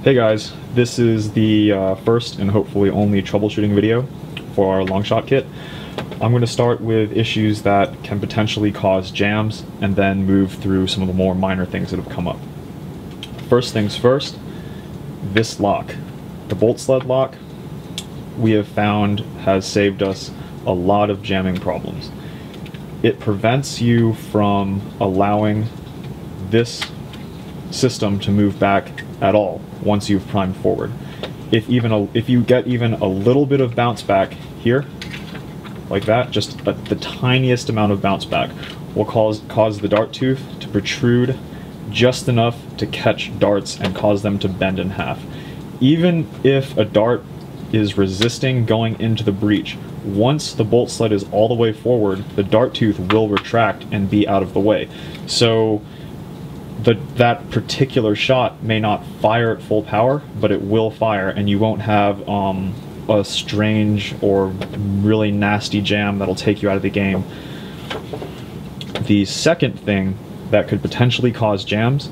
Hey guys, this is the first and hopefully only troubleshooting video for our Longshot kit. I'm going to start with issues that can potentially cause jams and then move through some of the more minor things that have come up. First things first, this lock. The bolt sled lock we have found has saved us a lot of jamming problems. It prevents you from allowing this system to move back at all once you've primed forward. If you get even a little bit of bounce back here, like that, just the tiniest amount of bounce back will cause the dart tooth to protrude just enough to catch darts and cause them to bend in half. Even if a dart is resisting going into the breach, once the bolt sled is all the way forward, the dart tooth will retract and be out of the way. So that particular shot may not fire at full power, but it will fire, and you won't have a strange or really nasty jam that'll take you out of the game. The second thing that could potentially cause jams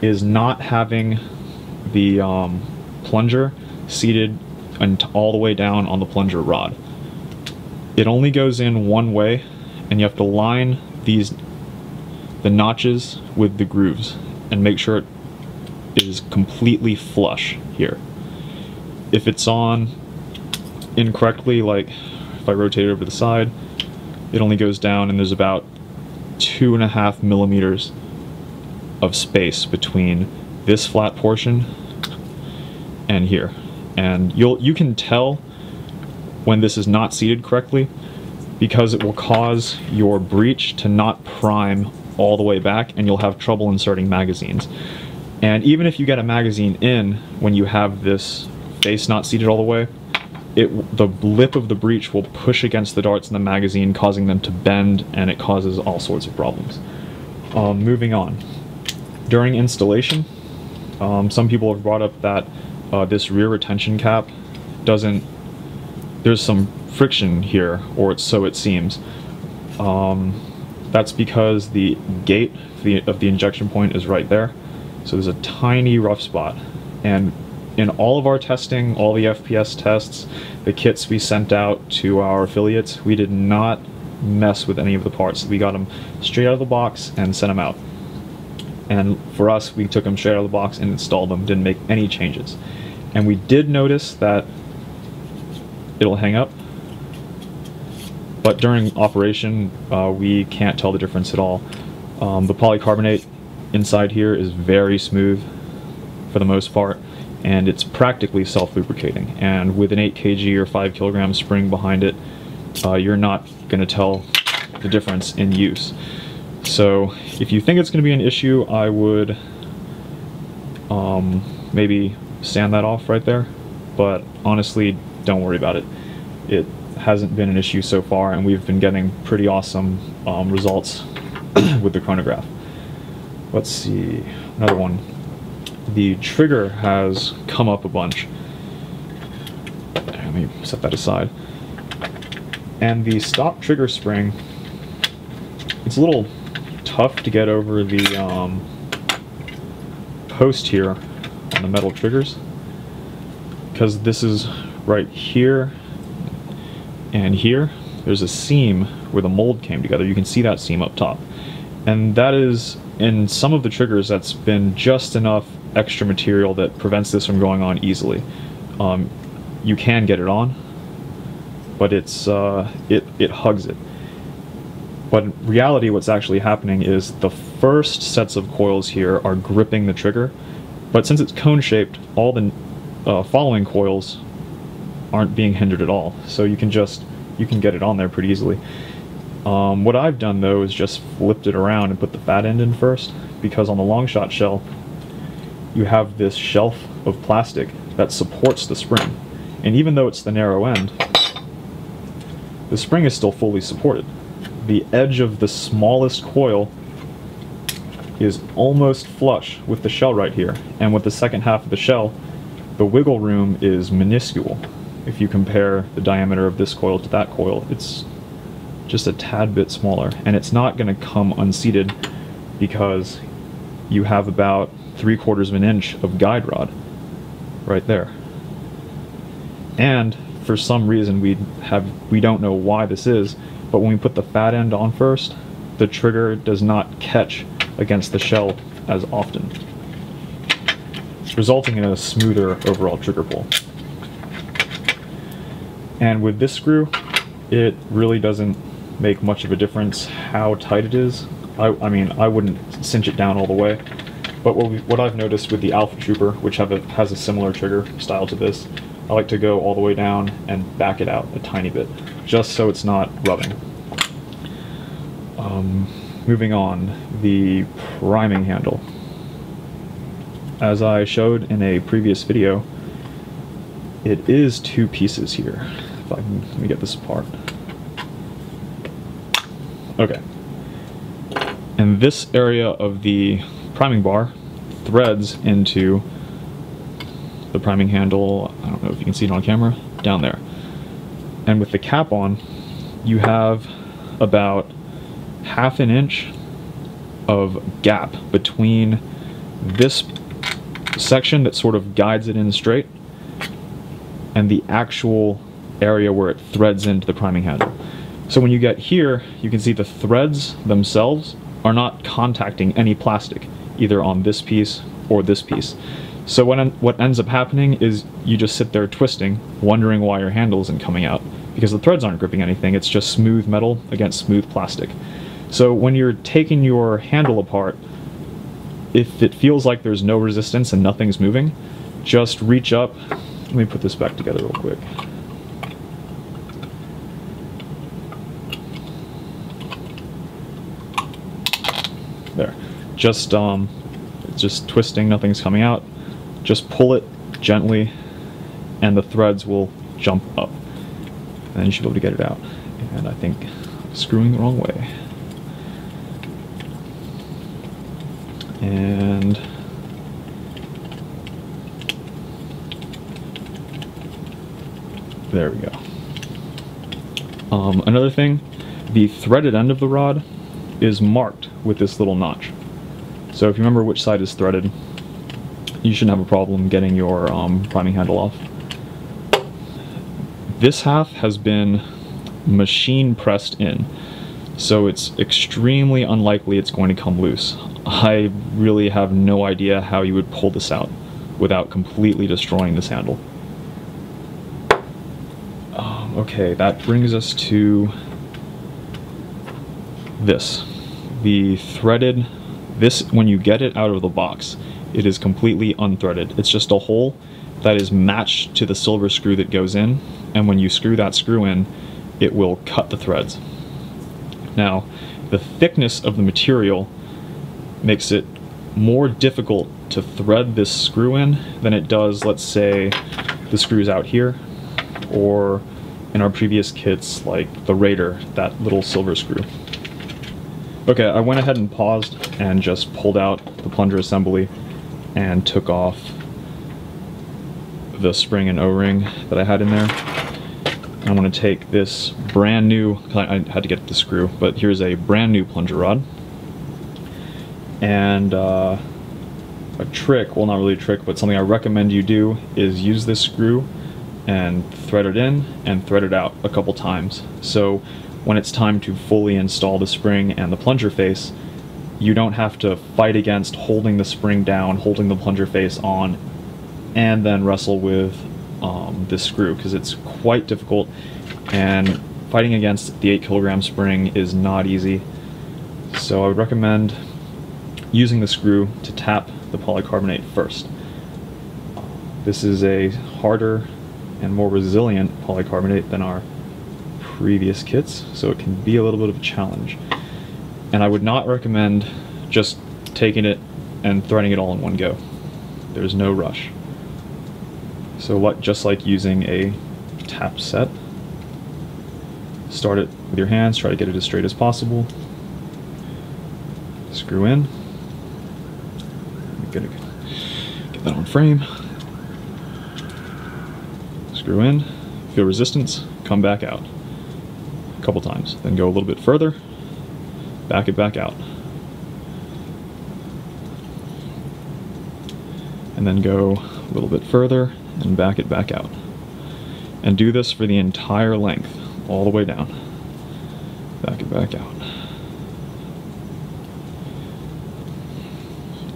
is not having the plunger seated and all the way down on the plunger rod. It only goes in one way, and you have to line the notches with the grooves and make sure it is completely flush here. If it's on incorrectly, like if I rotate it over to the side, it only goes down and there's about 2.5 millimeters of space between this flat portion and here. And you can tell when this is not seated correctly because it will cause your breech to not prime all the way back, and you'll have trouble inserting magazines. And even if you get a magazine in when you have this face not seated all the way, the lip of the breech will push against the darts in the magazine, causing them to bend, and it causes all sorts of problems. Moving on. During installation, some people have brought up that this rear retention cap there's some friction here, or so it seems. That's because the gate of the injection point is right there, so there's a tiny rough spot. And in all of our testing, all the FPS tests, the kits we sent out to our affiliates, we did not mess with any of the parts. We got them straight out of the box and sent them out. And for us, we took them straight out of the box and installed them, didn't make any changes. And we did notice that it'll hang up, but during operation, we can't tell the difference at all. The polycarbonate inside here is very smooth for the most part, and it's practically self-lubricating. And with an 8 kg or 5 kg spring behind it, you're not going to tell the difference in use. So if you think it's going to be an issue, I would maybe sand that off right there, but honestly, don't worry about it. It hasn't been an issue so far, and we've been getting pretty awesome results with the chronograph. Let's see, another one. The trigger has come up a bunch. Let me set that aside. And the stop trigger spring, it's a little tough to get over the post here on the metal triggers, because this is right here and here. There's a seam where the mold came together. You can see that seam up top, and that is, in some of the triggers, that's been just enough extra material that prevents this from going on easily. You can get it on, but it's it hugs it. But in reality, what's actually happening is the first sets of coils here are gripping the trigger, but since it's cone shaped, all the following coils aren't being hindered at all, so you can get it on there pretty easily. What I've done though is just flipped it around and put the fat end in first, because on the Longshot shell you have this shelf of plastic that supports the spring, and even though it's the narrow end, the spring is still fully supported. The edge of the smallest coil is almost flush with the shell right here, and with the second half of the shell, the wiggle room is minuscule. If you compare the diameter of this coil to that coil, it's just a tad bit smaller, and it's not going to come unseated because you have about 3/4 of an inch of guide rod. right there. And for some reason we don't know why this is, but when we put the fat end on first, the trigger does not catch against the shell as often, resulting in a smoother overall trigger pull. And with this screw, it really doesn't make much of a difference how tight it is. I mean, I wouldn't cinch it down all the way, but what I've noticed with the Alpha Trooper, which has a similar trigger style to this, I like to go all the way down and back it out a tiny bit, just so it's not rubbing. Moving on, the priming handle. As I showed in a previous video, it is two pieces here. If I can, let me get this apart. Okay. And this area of the priming bar threads into the priming handle. I don't know if you can see it on camera, down there. And with the cap on, you have about ½ an inch of gap between this section that sort of guides it in straight and the actual area where it threads into the priming handle. So when you get here, you can see the threads themselves are not contacting any plastic, either on this piece or this piece. So what ends up happening is you just sit there twisting, wondering why your handle isn't coming out, because the threads aren't gripping anything. It's just smooth metal against smooth plastic. So when you're taking your handle apart, if it feels like there's no resistance and nothing's moving, just reach up. Let me put this back together real quick. There. Just twisting, nothing's coming out. Just pull it gently and the threads will jump up. And then you should be able to get it out. And I think I'm screwing the wrong way. And there we go. Another thing, the threaded end of the rod is marked with this little notch. So if you remember which side is threaded, you shouldn't have a problem getting your priming handle off. This half has been machine pressed in, so it's extremely unlikely it's going to come loose. I really have no idea how you would pull this out without completely destroying this handle. Okay, that brings us to this. The threaded, when you get it out of the box, it is completely unthreaded. It's just a hole that is matched to the silver screw that goes in, and when you screw that screw in, it will cut the threads. Now, the thickness of the material makes it more difficult to thread this screw in than it does, let's say, the screws out here, or in our previous kits like the Raider, that little silver screw. Okay, I went ahead and paused and just pulled out the plunger assembly and took off the spring and O-ring that I had in there. I'm going to take this brand new, I had to get the screw, but here's a brand new plunger rod. And a trick, well, not really a trick, but something I recommend you do is use this screw and thread it in and thread it out a couple times. So when it's time to fully install the spring and the plunger face, you don't have to fight against holding the spring down, holding the plunger face on, and then wrestle with this screw, because it's quite difficult, and fighting against the 8 kilogram spring is not easy. So I would recommend using the screw to tap the polycarbonate first. This is a harder and more resilient polycarbonate than our previous kits, so it can be a little bit of a challenge. And I would not recommend just taking it and threading it all in one go. There's no rush. So just like using a tap set, start it with your hands, try to get it as straight as possible. Screw in. Get that on frame. Screw in, feel resistance, come back out a couple times, then go a little bit further, back it back out, and then go a little bit further and back it back out. And do this for the entire length, all the way down. Back it back out.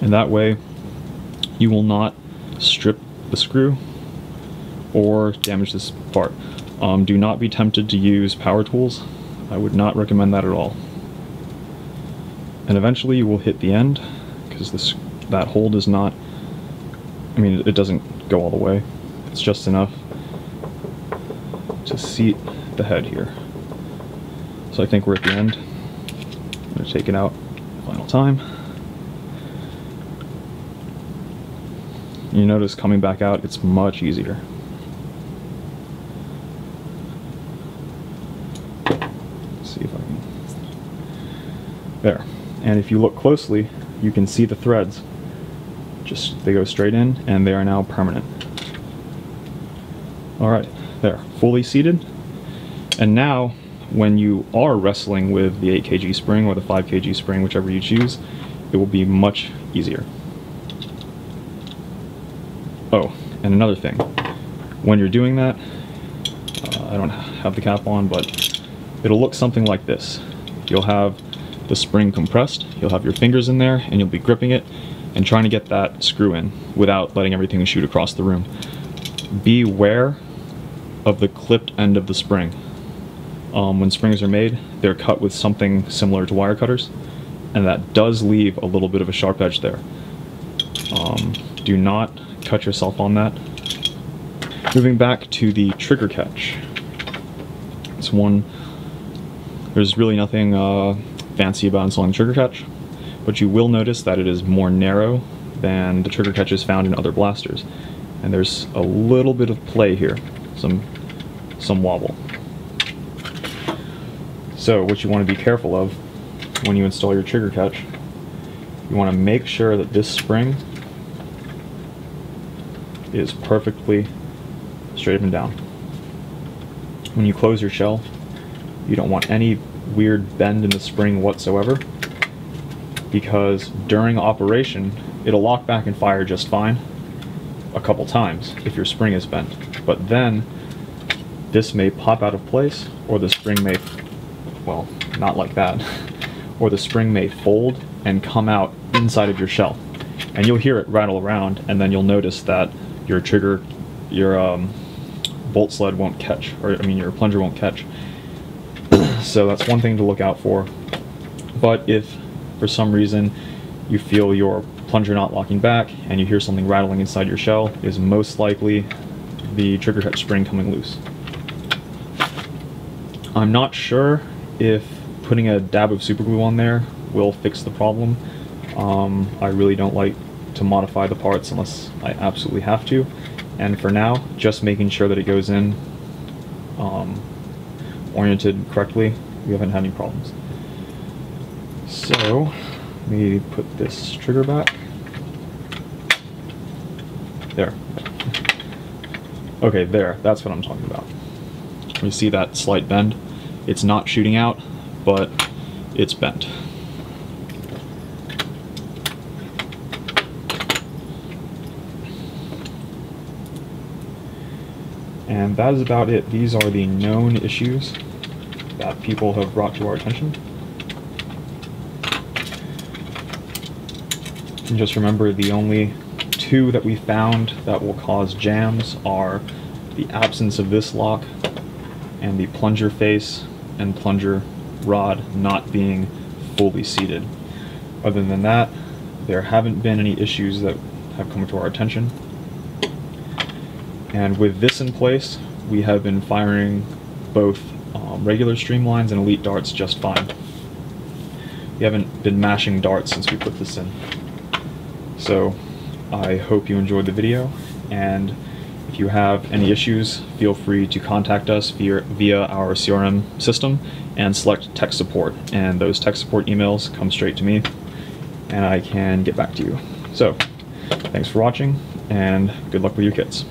And that way, you will not strip the screw or damage this part. Do not be tempted to use power tools. I would not recommend that at all. And eventually you will hit the end, because that hole does not, I mean, it doesn't go all the way. It's just enough to seat the head here. So I think we're at the end. I'm going to take it out the final time. You notice coming back out, it's much easier. Let's see if I can. There. And if you look closely, you can see the threads. They go straight in, and they are now permanent. Alright, there, fully seated. And now, when you are wrestling with the 8 kg spring or the 5 kg spring, whichever you choose, it will be much easier. Oh, and another thing. When you're doing that, I don't have the cap on, but it'll look something like this. You'll have the spring compressed, you'll have your fingers in there, and you'll be gripping it and trying to get that screw in without letting everything shoot across the room. Beware of the clipped end of the spring. When springs are made, they're cut with something similar to wire cutters, and that does leave a little bit of a sharp edge there. Do not cut yourself on that. Moving back to the trigger catch. This one, there's really nothing fancy about installing the trigger catch, but you will notice that it is more narrow than the trigger catches found in other blasters. And there's a little bit of play here, some wobble. So what you want to be careful of when you install your trigger catch, you want to make sure that this spring is perfectly straight up and down. When you close your shell, you don't want any weird bend in the spring whatsoever, because during operation it'll lock back and fire just fine a couple times if your spring is bent, but then this may pop out of place, or the spring may, well, not like that, or the spring may fold and come out inside of your shell, and you'll hear it rattle around, and then you'll notice that your bolt sled won't catch, or I mean your plunger won't catch. So that's one thing to look out for. But if for some reason you feel your plunger not locking back and you hear something rattling inside your shell, it is most likely the trigger catch spring coming loose. I'm not sure if putting a dab of super glue on there will fix the problem. I really don't like to modify the parts unless I absolutely have to, and for now, just making sure that it goes in oriented correctly, we haven't had any problems. So let me put this trigger back. There. Okay, there, that's what I'm talking about. You see that slight bend? It's not shooting out, but it's bent. And that is about it. These are the known issues that people have brought to our attention. And just remember, the only two that we found that will cause jams are the absence of this lock and the plunger face and plunger rod not being fully seated. Other than that, there haven't been any issues that have come to our attention. And with this in place, we have been firing both regular streamlines and elite darts just fine. We haven't been mashing darts since we put this in. So I hope you enjoyed the video, and if you have any issues, feel free to contact us via our CRM system and select tech support, and those tech support emails come straight to me and I can get back to you. So thanks for watching, and good luck with your kits.